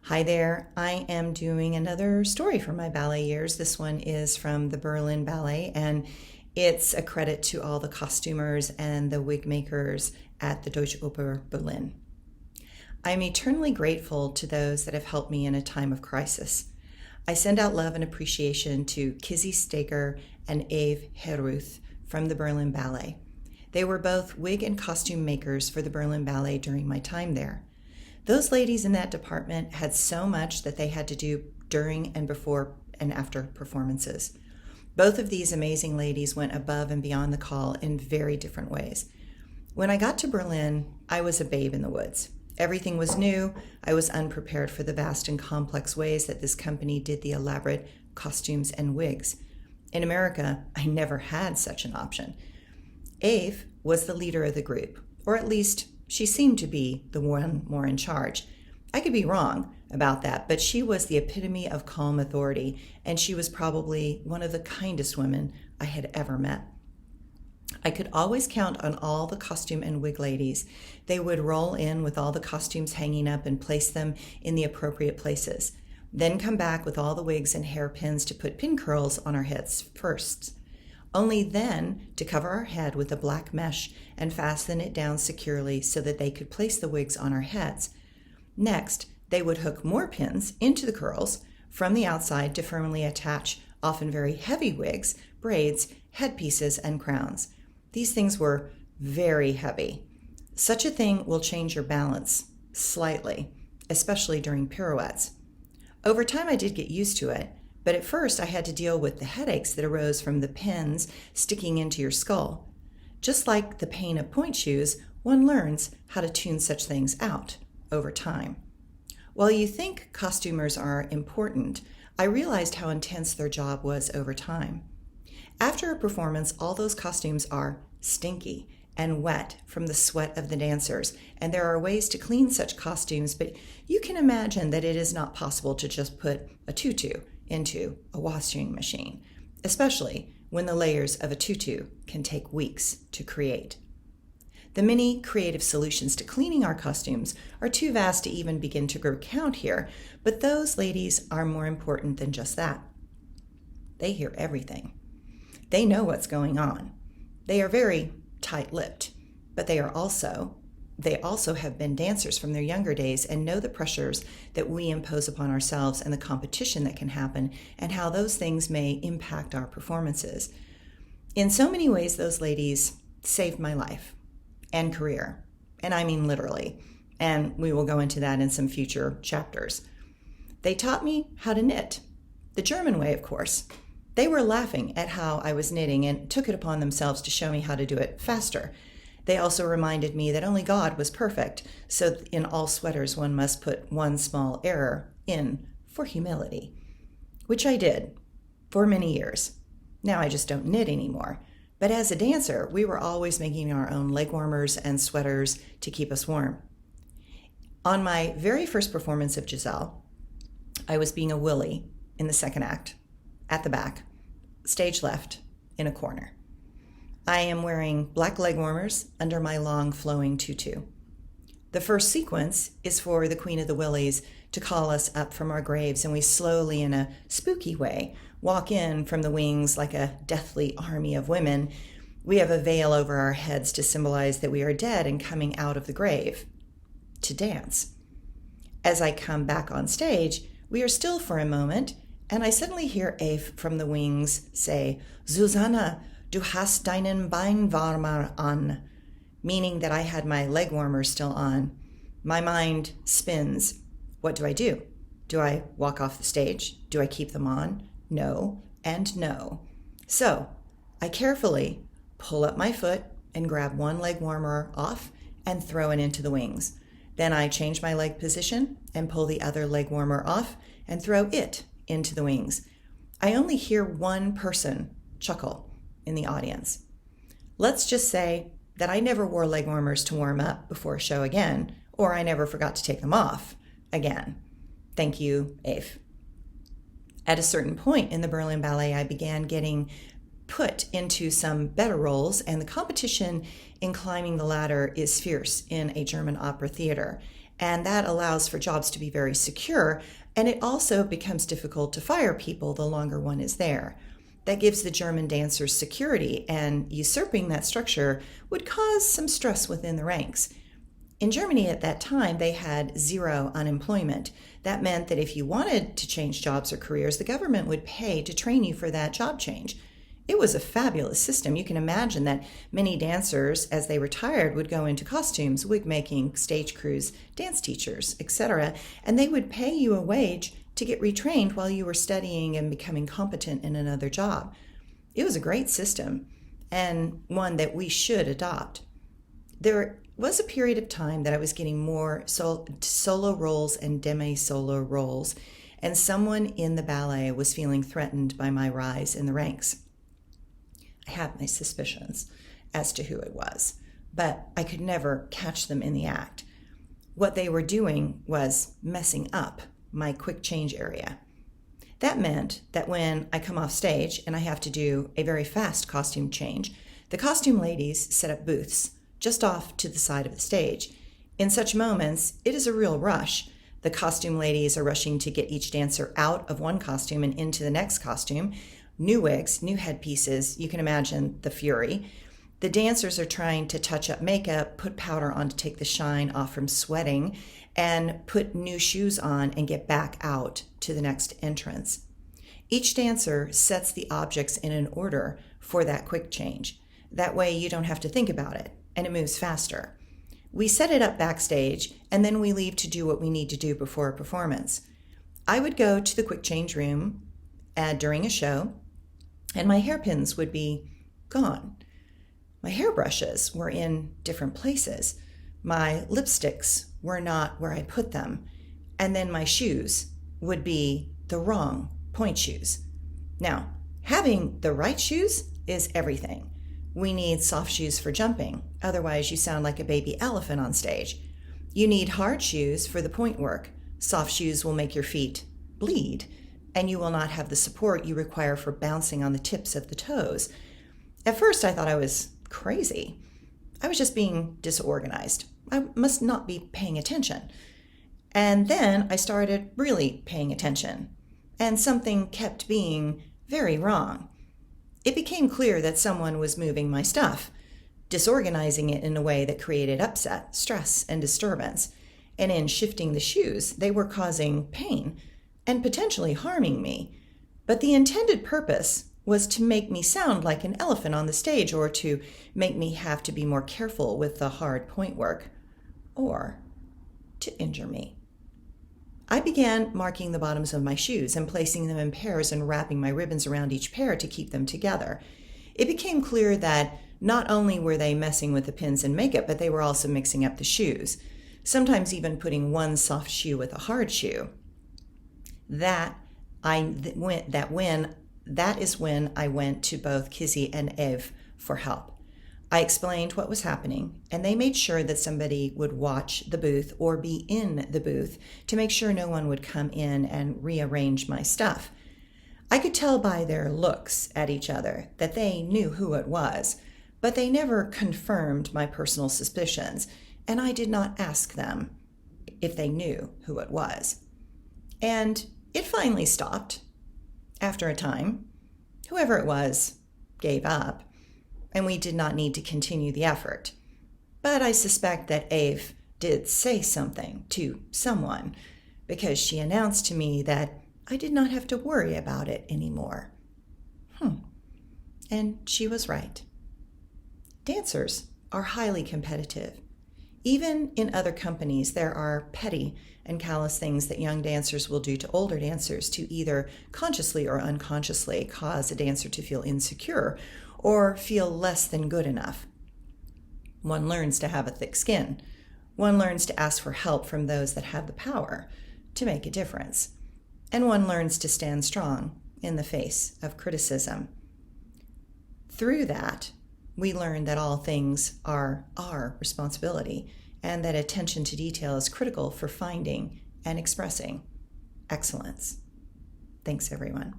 Hi there. I am doing another story from my ballet years. This one is from the Berlin Ballet, and it's a credit to all the costumers and the wig makers at the Deutsche Oper Berlin. I'm eternally grateful to those that have helped me in a time of crisis. I send out love and appreciation to Kizzy Staker and Eve Heruth from the Berlin Ballet. They were both wig and costume makers for the Berlin Ballet during my time there. Those ladies in that department had so much that they had to do during and before and after performances. Both of these amazing ladies went above and beyond the call in very different ways. When I got to Berlin, I was a babe in the woods. Everything was new. I was unprepared for the vast and complex ways that this company did the elaborate costumes and wigs. In America, I never had such an option. Eve was the leader of the group, or at least she seemed to be the one more in charge. I could be wrong about that, but she was the epitome of calm authority, and she was probably one of the kindest women I had ever met. I could always count on all the costume and wig ladies. They would roll in with all the costumes hanging up and place them in the appropriate places, then come back with all the wigs and hairpins to put pin curls on our heads first. Only then to cover our head with a black mesh and fasten it down securely so that they could place the wigs on our heads. Next, they would hook more pins into the curls from the outside to firmly attach often very heavy wigs, braids, headpieces, and crowns. These things were very heavy. Such a thing will change your balance slightly, especially during pirouettes. Over time, I did get used to it. But at first, I had to deal with the headaches that arose from the pins sticking into your skull. Just like the pain of point shoes, one learns how to tune such things out over time. While you think costumers are important, I realized how intense their job was over time. After a performance, all those costumes are stinky and wet from the sweat of the dancers, and there are ways to clean such costumes, but you can imagine that it is not possible to just put a tutu into a washing machine, especially when the layers of a tutu can take weeks to create. The many creative solutions to cleaning our costumes are too vast to even begin to recount here, but those ladies are more important than just that. They hear everything. They know what's going on. They are very tight-lipped, but they also have been dancers from their younger days and know the pressures that we impose upon ourselves and the competition that can happen and how those things may impact our performances. In so many ways, those ladies saved my life and career, and I mean literally, and we will go into that in some future chapters. They taught me how to knit, the German way, of course. They were laughing at how I was knitting and took it upon themselves to show me how to do it faster. They also reminded me that only God was perfect, so in all sweaters one must put one small error in for humility, which I did for many years. Now I just don't knit anymore. But as a dancer, we were always making our own leg warmers and sweaters to keep us warm. On my very first performance of Giselle, I was being a Willie in the second act, at the back, stage left, in a corner. I am wearing black leg warmers under my long flowing tutu. The first sequence is for the Queen of the Willies to call us up from our graves, and we slowly, in a spooky way, walk in from the wings like a deathly army of women. We have a veil over our heads to symbolize that we are dead and coming out of the grave to dance. As I come back on stage, we are still for a moment, and I suddenly hear Eve from the wings say, "Susanna, du hast deinen Beinwarmer an," meaning that I had my leg warmer still on. My mind spins. What do I do? Do I walk off the stage? Do I keep them on? No and no. So I carefully pull up my foot and grab one leg warmer off and throw it into the wings. Then I change my leg position and pull the other leg warmer off and throw it into the wings. I only hear one person chuckle in the audience. Let's just say that I never wore leg warmers to warm up before a show again, or I never forgot to take them off again. Thank you, Eve. At a certain point in the Berlin Ballet, I began getting put into some better roles, and the competition in climbing the ladder is fierce in a German opera theater. And that allows for jobs to be very secure. And it also becomes difficult to fire people the longer one is there. That gives the German dancers security, and usurping that structure would cause some stress within the ranks. In Germany at that time, they had zero unemployment. That meant that if you wanted to change jobs or careers, the government would pay to train you for that job change. It was a fabulous system. You can imagine that many dancers, as they retired, would go into costumes, wig making, stage crews, dance teachers, etc., and they would pay you a wage to get retrained while you were studying and becoming competent in another job. It was a great system, and one that we should adopt. There was a period of time that I was getting more solo roles and demi-solo roles, and someone in the ballet was feeling threatened by my rise in the ranks. I have my suspicions as to who it was, but I could never catch them in the act. What they were doing was messing up my quick change area. That meant that when I come off stage and I have to do a very fast costume change, the costume ladies set up booths just off to the side of the stage. In such moments, it is a real rush. The costume ladies are rushing to get each dancer out of one costume and into the next costume. New wigs, new headpieces, you can imagine the fury. The dancers are trying to touch up makeup, put powder on to take the shine off from sweating, and put new shoes on and get back out to the next entrance. Each dancer sets the objects in an order for that quick change. That way you don't have to think about it, and it moves faster. We set it up backstage, and then we leave to do what we need to do before a performance. I would go to the quick change room during a show, and my hairpins would be gone. My hairbrushes were in different places. My lipsticks were not where I put them. And then my shoes would be the wrong point shoes. Now, having the right shoes is everything. We need soft shoes for jumping. Otherwise, you sound like a baby elephant on stage. You need hard shoes for the point work. Soft shoes will make your feet bleed, and you will not have the support you require for bouncing on the tips of the toes. At first, I thought I was crazy. I was just being disorganized. I must not be paying attention. And then I started really paying attention, and something kept being very wrong. It became clear that someone was moving my stuff, disorganizing it in a way that created upset, stress, and disturbance. And in shifting the shoes, they were causing pain and potentially harming me. But the intended purpose was to make me sound like an elephant on the stage, or to make me have to be more careful with the hard point work, or to injure me. I began marking the bottoms of my shoes and placing them in pairs and wrapping my ribbons around each pair to keep them together. It became clear that not only were they messing with the pins and makeup, but they were also mixing up the shoes, sometimes even putting one soft shoe with a hard shoe. That is when I went to both Kizzy and Eve for help. I explained what was happening, and they made sure that somebody would watch the booth or be in the booth to make sure no one would come in and rearrange my stuff. I could tell by their looks at each other that they knew who it was, but they never confirmed my personal suspicions, and I did not ask them if they knew who it was. And it finally stopped. After a time, whoever it was gave up, and we did not need to continue the effort. But I suspect that Eve did say something to someone, because she announced to me that I did not have to worry about it anymore. And she was right. Dancers are highly competitive. Even in other companies, there are petty and callous things that young dancers will do to older dancers to either consciously or unconsciously cause a dancer to feel insecure or feel less than good enough. One learns to have a thick skin. One learns to ask for help from those that have the power to make a difference. And one learns to stand strong in the face of criticism. Through that, we learn that all things are our responsibility, and that attention to detail is critical for finding and expressing excellence. Thanks, everyone.